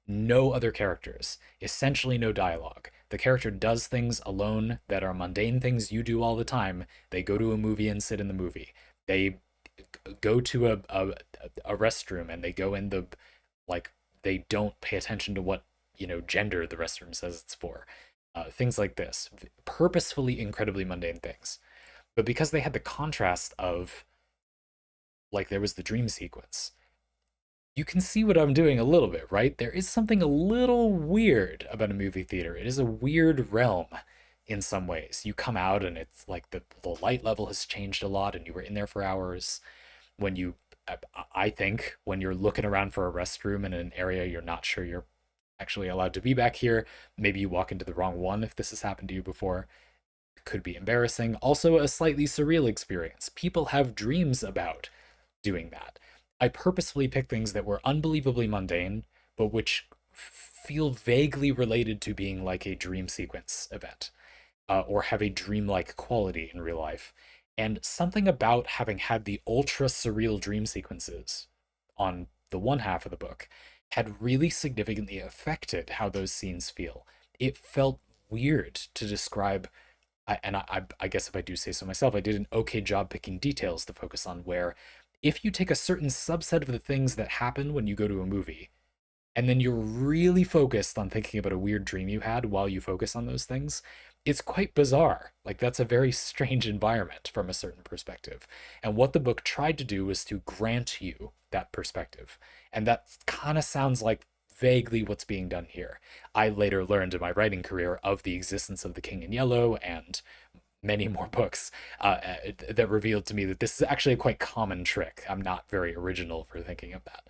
No other characters, essentially no dialogue. The character does things alone that are mundane things you do all the time. They go to a movie and sit in the movie. They go to a restroom and they go in the, like, they don't pay attention to what, gender the restroom says it's for. Things like this. Purposefully incredibly mundane things. But because they had the contrast of, like, there was the dream sequence, you can see what I'm doing a little bit, right? There is something a little weird about a movie theater. It is a weird realm in some ways. You come out and it's like the light level has changed a lot and you were in there for hours. When you, I think, when you're looking around for a restroom in an area you're not sure you're actually allowed to be back here, maybe you walk into the wrong one if this has happened to you before. It could be embarrassing. Also, a slightly surreal experience. People have dreams about doing that. I purposefully picked things that were unbelievably mundane, but which feel vaguely related to being like a dream sequence event, or have a dreamlike quality in real life. And something about having had the ultra surreal dream sequences on the one half of the book had really significantly affected how those scenes feel. It felt weird to describe. I guess if I do say so myself, I did an okay job picking details to focus on where if you take a certain subset of the things that happen when you go to a movie, and then you're really focused on thinking about a weird dream you had while you focus on those things, it's quite bizarre. Like, that's a very strange environment from a certain perspective. And what the book tried to do was to grant you that perspective. And that kind of sounds like vaguely what's being done here. I later learned in my writing career of the existence of the King in Yellow and many more books that revealed to me that this is actually a quite common trick. I'm not very original for thinking of that.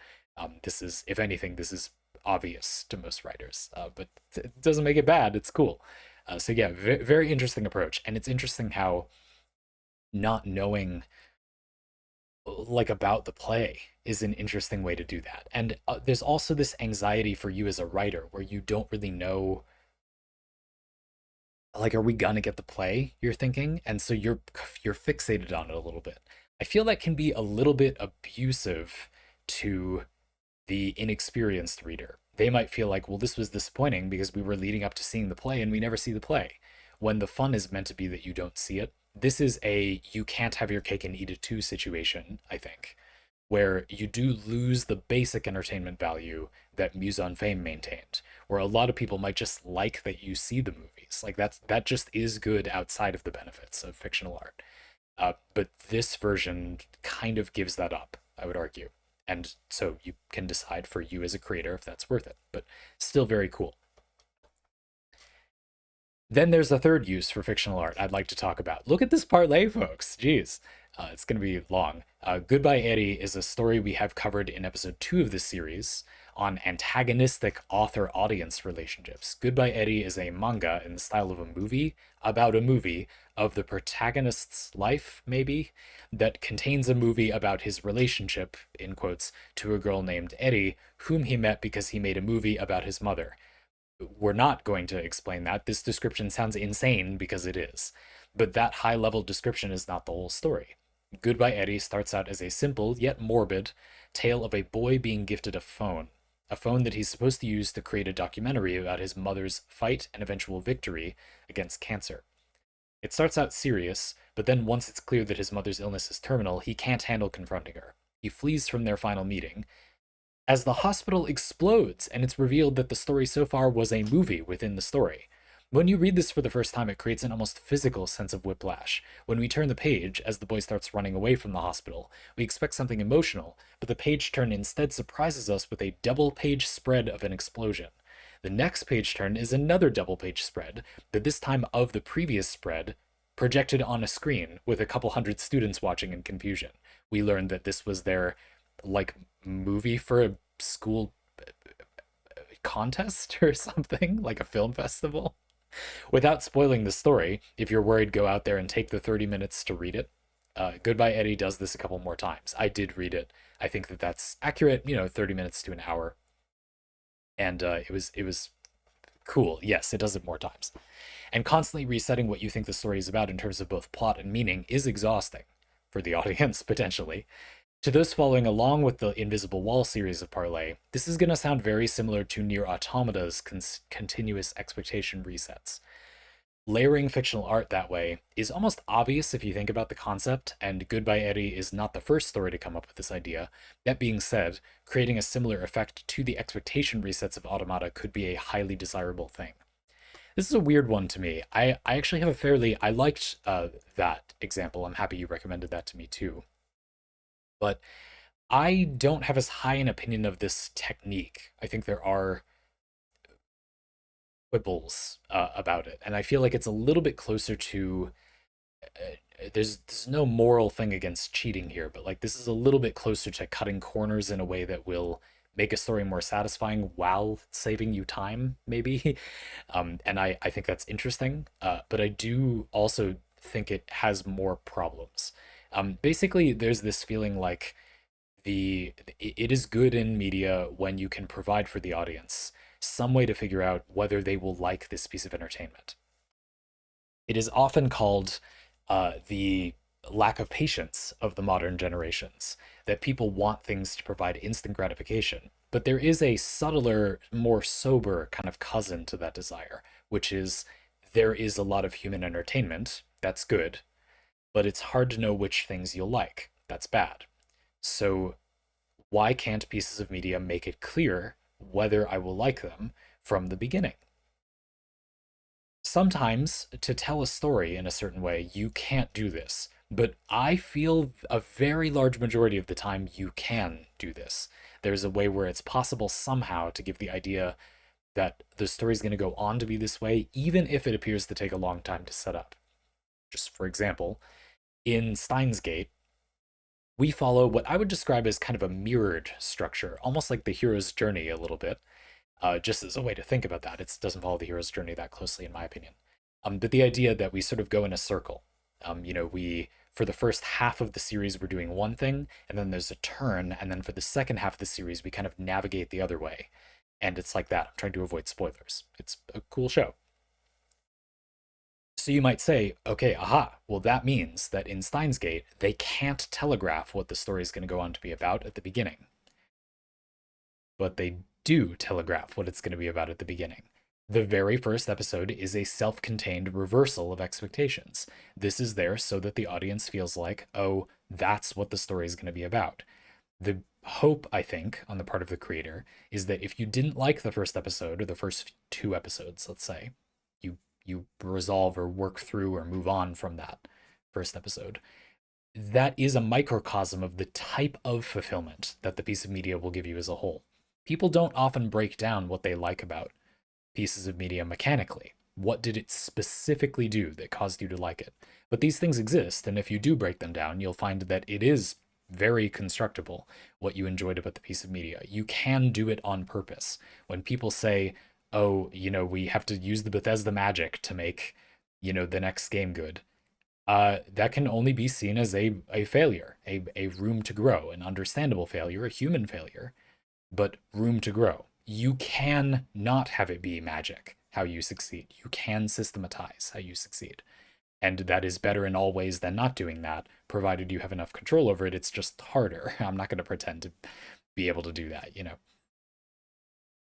This is, if anything, this is obvious to most writers, but it doesn't make it bad. It's cool. So yeah, very interesting approach. And it's interesting how not knowing like about the play is an interesting way to do that. And there's also this anxiety for you as a writer where you don't really know, like, are we gonna get the play, you're thinking, and so you're fixated on it a little bit. I feel that can be a little bit abusive to the inexperienced reader. They might feel like, well, this was disappointing because we were leading up to seeing the play and we never see the play, when the fun is meant to be that you don't see it. This is a you can't have your cake and eat it too situation, I think, where you do lose the basic entertainment value that Mise en Fame maintained, where a lot of people might just like that you see the movies. Like that just is good outside of the benefits of fictional art. But this version kind of gives that up, I would argue. And so you can decide for you as a creator if that's worth it, but still very cool. Then there's a third use for fictional art I'd like to talk about. Look at this parlay, folks. Jeez. It's going to be long. Goodbye Eddie is a story we have covered in episode 2 of this series on antagonistic author-audience relationships. Goodbye Eddie is a manga in the style of a movie about a movie of the protagonist's life, maybe, that contains a movie about his relationship, in quotes, to a girl named Eddie, whom he met because he made a movie about his mother. We're not going to explain that. This description sounds insane because it is. But that high level description is not the whole story. Goodbye Eddie starts out as a simple yet morbid tale of a boy being gifted a phone that he's supposed to use to create a documentary about his mother's fight and eventual victory against cancer. It starts out serious, but then once it's clear that his mother's illness is terminal, he can't handle confronting her. He flees from their final meeting, as the hospital explodes and it's revealed that the story so far was a movie within the story. When you read this for the first time, it creates an almost physical sense of whiplash. When we turn the page, as the boy starts running away from the hospital, we expect something emotional, but the page turn instead surprises us with a double-page spread of an explosion. The next page turn is another double-page spread, but this time of the previous spread, projected on a screen with a couple hundred students watching in confusion. We learned that this was their like movie for a school contest or something, like a film festival. Without spoiling the story, if you're worried, go out there and take the 30 minutes to read it. Goodbye Eddie does this a couple more times. I did read it. I think that that's accurate, 30 minutes to an hour. And it was cool. Yes, it does it more times. And constantly resetting what you think the story is about in terms of both plot and meaning is exhausting for the audience, potentially. To those following along with the Invisible Wall series of Parley, this is going to sound very similar to Nier Automata's continuous expectation resets. Layering fictional art that way is almost obvious if you think about the concept, and Goodbye Eddie is not the first story to come up with this idea. That being said, creating a similar effect to the expectation resets of Automata could be a highly desirable thing. This is a weird one to me. I actually have I liked that example. I'm happy you recommended that to me too. But I don't have as high an opinion of this technique. I think there are quibbles about it, and I feel like it's a little bit closer to. There's no moral thing against cheating here, but like this is a little bit closer to cutting corners in a way that will make a story more satisfying while saving you time, maybe. And I think that's interesting, but I do also think it has more problems. Basically, there's this feeling like it is good in media when you can provide for the audience some way to figure out whether they will like this piece of entertainment. It is often called the lack of patience of the modern generations, that people want things to provide instant gratification. But there is a subtler, more sober kind of cousin to that desire, which is there is a lot of human entertainment. That's good, but it's hard to know which things you'll like. That's bad. So why can't pieces of media make it clear whether I will like them from the beginning? Sometimes to tell a story in a certain way, you can't do this, but I feel a very large majority of the time you can do this. There's a way where it's possible somehow to give the idea that the story's going to go on to be this way, even if it appears to take a long time to set up. Just for example, in Steins Gate, we follow what I would describe as kind of a mirrored structure, almost like the hero's journey a little bit, just as a way to think about that. It doesn't follow the hero's journey that closely, in my opinion. But the idea that we sort of go in a circle. We for the first half of the series we're doing one thing, and then there's a turn, and then for the second half of the series we kind of navigate the other way. And it's like that. I'm trying to avoid spoilers. It's a cool show. So you might say, okay, aha, well, that means that in Steins Gate, they can't telegraph what the story is going to go on to be about at the beginning. But they do telegraph what it's going to be about at the beginning. The very first episode is a self-contained reversal of expectations. This is there so that the audience feels like, oh, that's what the story is going to be about. The hope, I think, on the part of the creator is that if you didn't like the first episode or the first two episodes, let's say, you resolve or work through or move on from that first episode. That is a microcosm of the type of fulfillment that the piece of media will give you as a whole. People don't often break down what they like about pieces of media mechanically. What did it specifically do that caused you to like it? But these things exist, and if you do break them down, you'll find that it is very constructible what you enjoyed about the piece of media. You can do it on purpose. When people say, oh, we have to use the Bethesda magic to make, the next game good, that can only be seen as a failure, a room to grow, an understandable failure, a human failure, but room to grow. You can not have it be magic how you succeed. You can systematize how you succeed. And that is better in all ways than not doing that, provided you have enough control over it. It's just harder. I'm not going to pretend to be able to do that.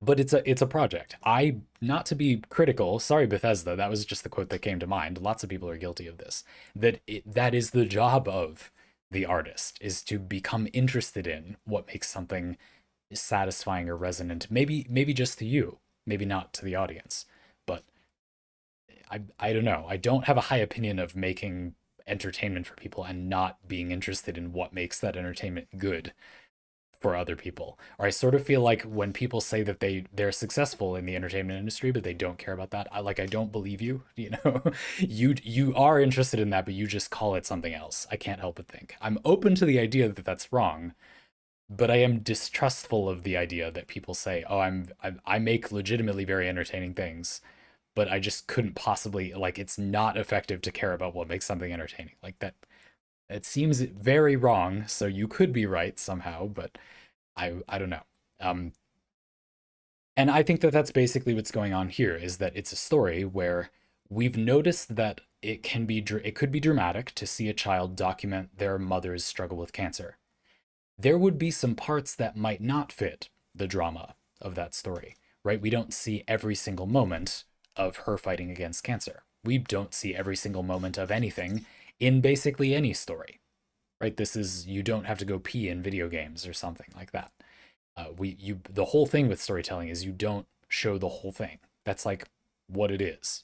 But it's a project. I not to be critical, sorry Bethesda, that was just the quote that came to mind. Lots of people are guilty of this. That is the job of the artist is to become interested in what makes something satisfying or resonant. Maybe just to you, maybe not to the audience. But I don't know. I don't have a high opinion of making entertainment for people and not being interested in what makes that entertainment good for other people. Or I sort of feel like when people say that they're successful in the entertainment industry but they don't care about that, I don't believe you. You are interested in that, but you just call it something else. I can't help but think. I'm open to the idea that that's wrong, but I am distrustful of the idea that people say, "Oh, I make legitimately very entertaining things, but I just couldn't possibly like it's not effective to care about what makes something entertaining." Like that it seems very wrong, so you could be right somehow, but I don't know. Um, and I think that that's basically what's going on here is that it's a story where we've noticed that it could be dramatic to see a child document their mother's struggle with cancer. There would be some parts that might not fit the drama of that story, right? We don't see every single moment of her fighting against cancer. We don't see every single moment of anything in basically any story, right? This is you don't have to go pee in video games or something like that. The whole thing with storytelling is you don't show the whole thing. That's like what it is.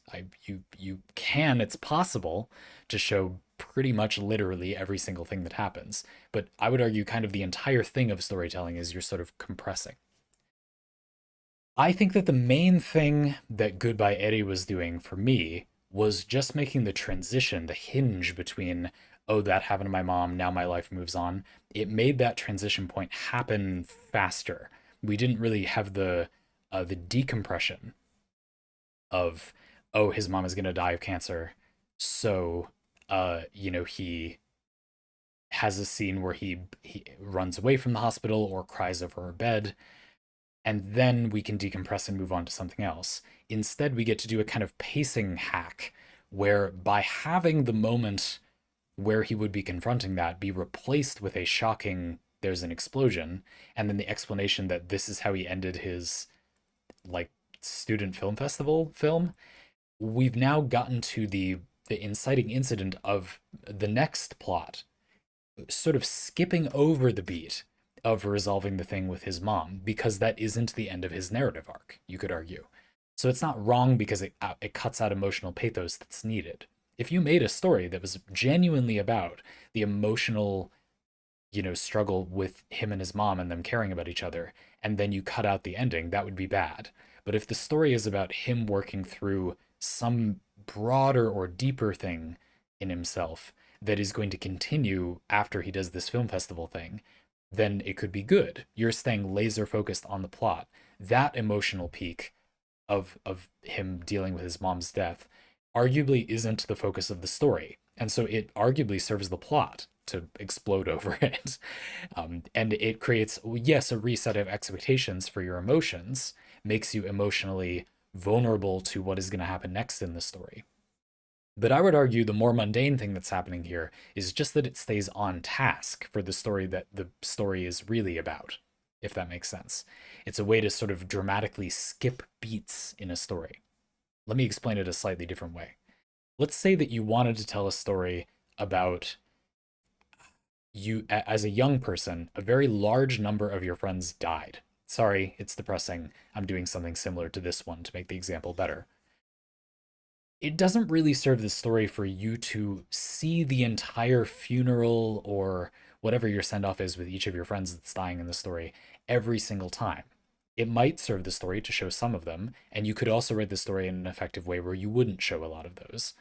You can, it's possible to show pretty much literally every single thing that happens, but I would argue kind of the entire thing of storytelling is you're sort of compressing. I think that the main thing that Goodbye Eddie was doing for me was just making the transition, the hinge between, oh, that happened to my mom, now my life moves on. It made that transition point happen faster. We didn't really have the decompression of, oh, his mom is gonna die of cancer. So he has a scene where he runs away from the hospital or cries over her bed and then we can decompress and move on to something else. Instead, we get to do a kind of pacing hack where by having the moment where he would be confronting that be replaced with a shocking there's an explosion and then the explanation that this is how he ended his like student film festival film, we've now gotten to the inciting incident of the next plot, sort of skipping over the beat of resolving the thing with his mom because that isn't the end of his narrative arc, you could argue. So it's not wrong because it cuts out emotional pathos that's needed. If you made a story that was genuinely about the emotional, struggle with him and his mom and them caring about each other, and then you cut out the ending, that would be bad. But if the story is about him working through some broader or deeper thing in himself that is going to continue after he does this film festival thing, then it could be good. You're staying laser focused on the plot. That emotional peak of him dealing with his mom's death arguably isn't the focus of the story. And so it arguably serves the plot to explode over it. And it creates, yes, a reset of expectations for your emotions, makes you emotionally vulnerable to what is going to happen next in the story. But I would argue the more mundane thing that's happening here is just that it stays on task for the story that the story is really about, if that makes sense. It's a way to sort of dramatically skip beats in a story. Let me explain it a slightly different way. Let's say that you wanted to tell a story about as a young person, a very large number of your friends died. Sorry, it's depressing. I'm doing something similar to this one to make the example better. It doesn't really serve the story for you to see the entire funeral or whatever your send off is with each of your friends that's dying in the story every single time. It might serve the story to show some of them, and you could also write the story in an effective way where you wouldn't show a lot of those.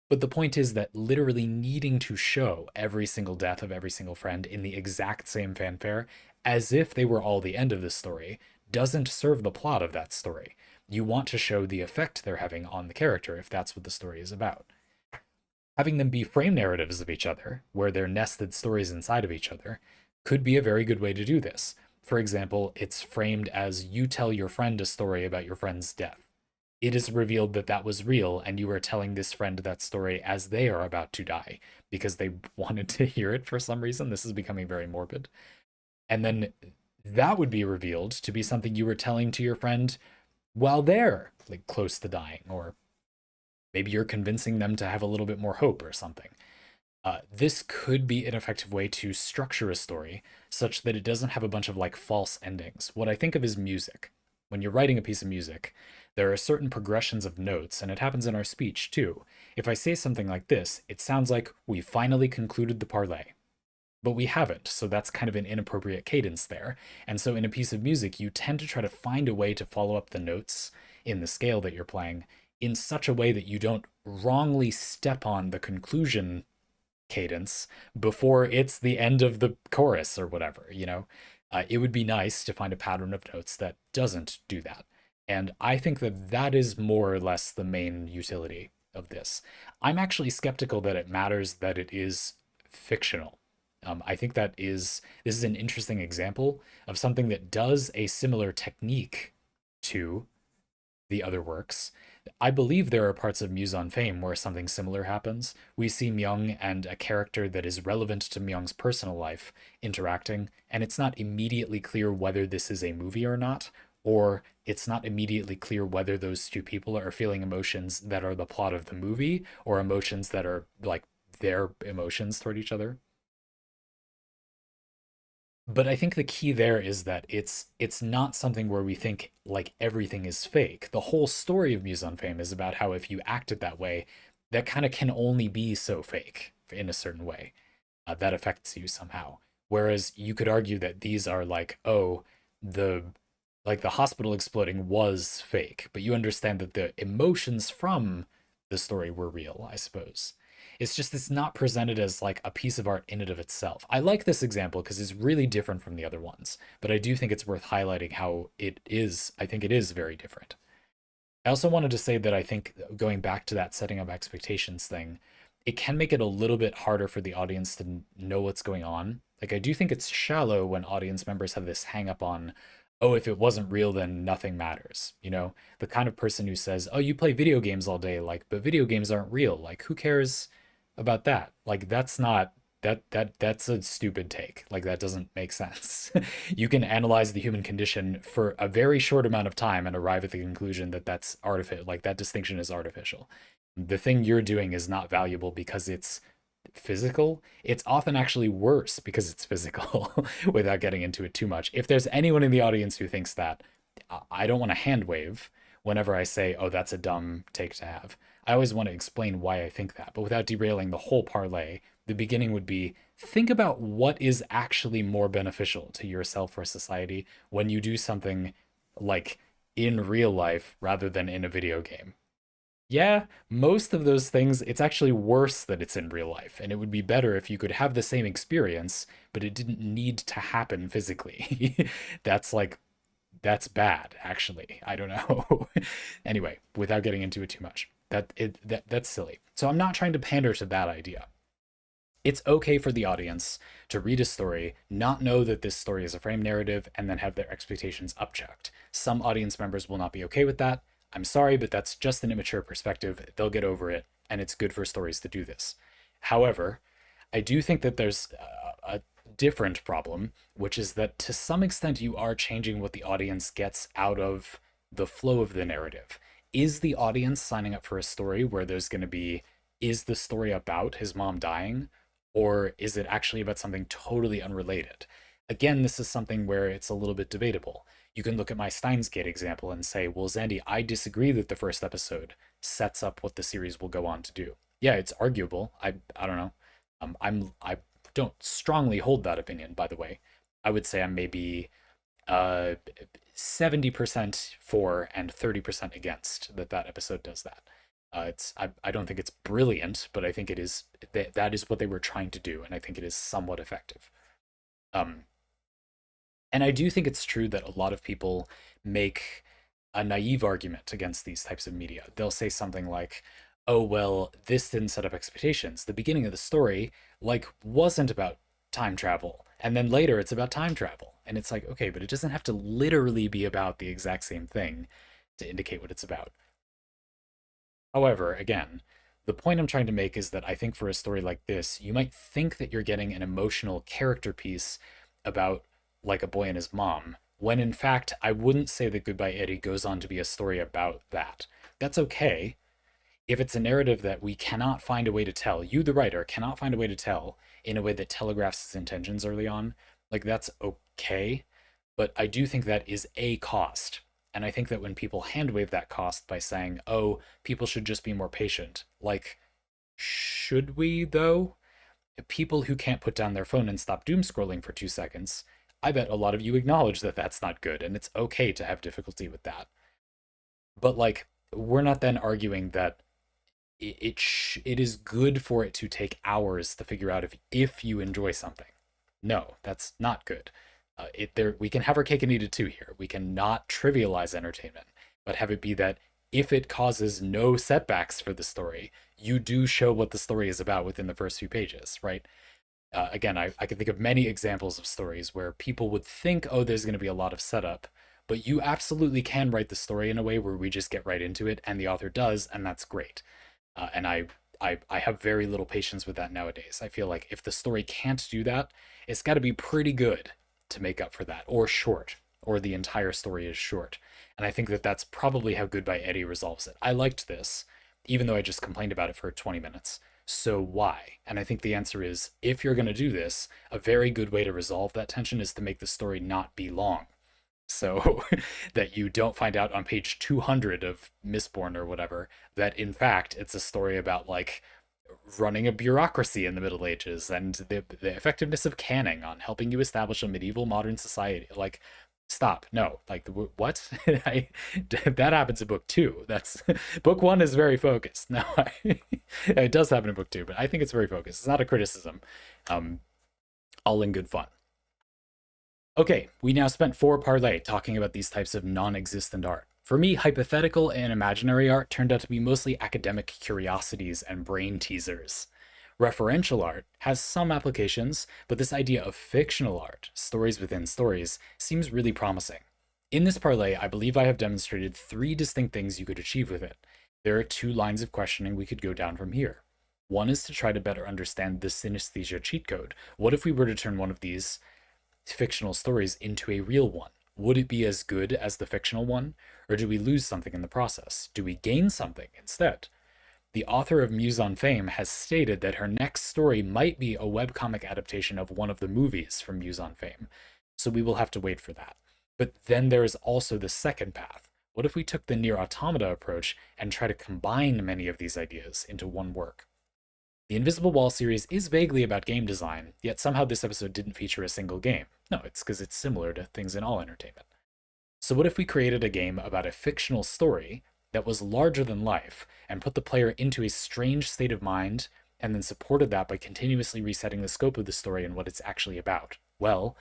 But the point is that literally needing to show every single death of every single friend in the exact same fanfare, as if they were all the end of the story, doesn't serve the plot of that story. You want to show the effect they're having on the character if that's what the story is about. Having them be frame narratives of each other, where they're nested stories inside of each other, could be a very good way to do this. For example, it's framed as you tell your friend a story about your friend's death. It is revealed that that was real, and you are telling this friend that story as they are about to die because they wanted to hear it for some reason. This is becoming very morbid. And then that would be revealed to be something you were telling to your friend while they're like close to dying, or maybe you're convincing them to have a little bit more hope or something. This could be an effective way to structure a story such that it doesn't have a bunch of like false endings. What I think of is music. When you're writing a piece of music, there are certain progressions of notes, and it happens in our speech too. If I say something like this, it sounds like we finally concluded the parlay, but we haven't, so that's kind of an inappropriate cadence there. And so in a piece of music, you tend to try to find a way to follow up the notes in the scale that you're playing in such a way that you don't wrongly step on the conclusion cadence before it's the end of the chorus or whatever, you know? It would be nice to find a pattern of notes that doesn't do that. And I think that that is more or less the main utility of this. I'm actually skeptical that it matters that it is fictional. I think this is an interesting example of something that does a similar technique to the other works. I believe there are parts of Muse on Fame where something similar happens. We see Myung and a character that is relevant to Myung's personal life interacting, and it's not immediately clear whether this is a movie or not, or it's not immediately clear whether those two people are feeling emotions that are the plot of the movie or emotions that are like their emotions toward each other. But I think the key there is that it's not something where we think like everything is fake. The whole story of Muse on Fame is about how if you acted that way, that kind of can only be so fake in a certain way that affects you somehow. Whereas you could argue that these are like, oh, the like the hospital exploding was fake, but you understand that the emotions from the story were real, I suppose. It's just it's not presented as like a piece of art in and of itself. I like this example because it's really different from the other ones, but I do think it's worth highlighting how it is. I think it is very different. I also wanted to say that I think going back to that setting up expectations thing, it can make it a little bit harder for the audience to know what's going on. Like I do think it's shallow when audience members have this hang up on, oh, if it wasn't real, then nothing matters. You know, the kind of person who says, oh, you play video games all day, like, but video games aren't real. Like, who cares about that? Like, that's not that's a stupid take. Like that doesn't make sense. You can analyze the human condition for a very short amount of time and arrive at the conclusion that that's artificial. Like that distinction is artificial. The thing you're doing is not valuable because it's physical. It's often actually worse because it's physical without getting into it too much. If there's anyone in the audience who thinks that, I don't want to hand wave whenever I say, oh, that's a dumb take to have. I always want to explain why I think that, but without derailing the whole parlay. The beginning would be think about what is actually more beneficial to yourself or society when you do something like in real life rather than in a video game. Yeah, most of those things, it's actually worse that it's in real life. And it would be better if you could have the same experience, but it didn't need to happen physically. That's like, that's bad, actually. I don't know. Anyway, without getting into it too much, that's silly. So I'm not trying to pander to that idea. It's okay for the audience to read a story, not know that this story is a frame narrative, and then have their expectations upchucked. Some audience members will not be okay with that. I'm sorry, but that's just an immature perspective. They'll get over it, and it's good for stories to do this. However, I do think that there's a different problem, which is that to some extent you are changing what the audience gets out of the flow of the narrative. Is the audience signing up for a story where there's going to be, is the story about his mom dying? Or is it actually about something totally unrelated? Again, this is something where it's a little bit debatable. You can look at my Steins Gate example and say, well, Zandy, I disagree that the first episode sets up what the series will go on to do. Yeah, it's arguable. I don't know. I don't strongly hold that opinion, by the way. I would say I'm maybe uh 70% for and 30% against that episode does that. I don't think it's brilliant, but I think it is that is what they were trying to do, and I think it is somewhat effective. Um, and I do think it's true that a lot of people make a naive argument against these types of media. They'll say something like, "Oh well, this didn't set up expectations. The beginning of the story wasn't about time travel, and then later it's about time travel." And it's like, okay, but it doesn't have to literally be about the exact same thing to indicate what it's about. However, again, the point I'm trying to make is that I think for a story like this, you might think that you're getting an emotional character piece about like a boy and his mom, when in fact, I wouldn't say that Goodbye Eddie goes on to be a story about that. That's okay. If it's a narrative that we cannot find a way to tell, you, the writer, cannot find a way to tell in a way that telegraphs its intentions early on, like that's okay. But I do think that is a cost. And I think that when people handwave that cost by saying, oh, people should just be more patient, like, should we though? People who can't put down their phone and stop doom scrolling for 2 seconds, I bet a lot of you acknowledge that that's not good and it's okay to have difficulty with that. But like, we're not then arguing that it is good for it to take hours to figure out if you enjoy something. No, that's not good. We can have our cake and eat it too here. We can not trivialize entertainment, but have it be that if it causes no setbacks for the story, you do show what the story is about within the first few pages, right? Again, I can think of many examples of stories where people would think, oh, there's going to be a lot of setup, but you absolutely can write the story in a way where we just get right into it, and the author does, and that's great. And I have very little patience with that nowadays. I feel like if the story can't do that, it's got to be pretty good to make up for that, or short, or the entire story is short. And I think that that's probably how Goodbye Eddie resolves it. I liked this, even though I just complained about it for 20 minutes. So why? And I think the answer is, if you're going to do this, a very good way to resolve that tension is to make the story not be long, so that you don't find out on page 200 of Mistborn or whatever that in fact it's a story about like running a bureaucracy in the Middle Ages and the effectiveness of canning on helping you establish a medieval modern society. Like, stop. No, like, what? That happens in book two. That's book one is very focused. No, it does happen in book two, but I think it's very focused. It's not a criticism. um all in good fun. Okay, we now spent 4 parley talking about these types of non-existent art. For me, hypothetical and imaginary art turned out to be mostly academic curiosities and brain teasers. Referential art has some applications, but this idea of fictional art, stories within stories, seems really promising. In this parley, I believe I have demonstrated 3 distinct things you could achieve with it. There are 2 lines of questioning we could go down from here. One is to try to better understand the synesthesia cheat code. What if we were to turn one of these fictional stories into a real one? Would it be as good as the fictional one? Or do we lose something in the process? Do we gain something instead? The author of Muse on Fame has stated that her next story might be a webcomic adaptation of one of the movies from Muse on Fame, so we will have to wait for that. But then there is also the second path. What if we took the Near Automata approach and try to combine many of these ideas into one work? The Invisible Wall series is vaguely about game design, yet somehow this episode didn't feature a single game. No, it's because it's similar to things in all entertainment. So what if we created a game about a fictional story that was larger than life and put the player into a strange state of mind and then supported that by continuously resetting the scope of the story and what it's actually about? Well,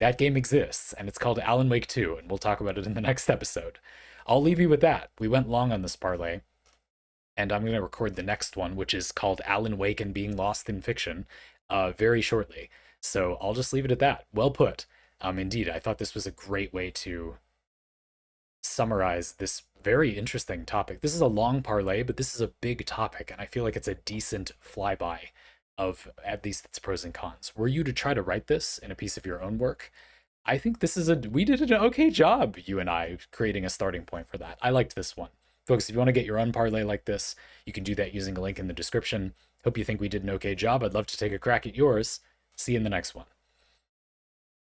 that game exists, and it's called Alan Wake 2, and we'll talk about it in the next episode. I'll leave you with that. We went long on this parley, and I'm going to record the next one, which is called Alan Wake and Being Lost in Fiction, very shortly. So I'll just leave it at that. Well put. Indeed, I thought this was a great way to summarize this very interesting topic. This is a long parley, but this is a big topic, and I feel like it's a decent flyby of at least its pros and cons. Were you to try to write this in a piece of your own work, I think we did an okay job, you and I, creating a starting point for that. I liked this one. Folks, if you want to get your own parlay like this, you can do that using a link in the description. Hope you think we did an okay job. I'd love to take a crack at yours. See you in the next one.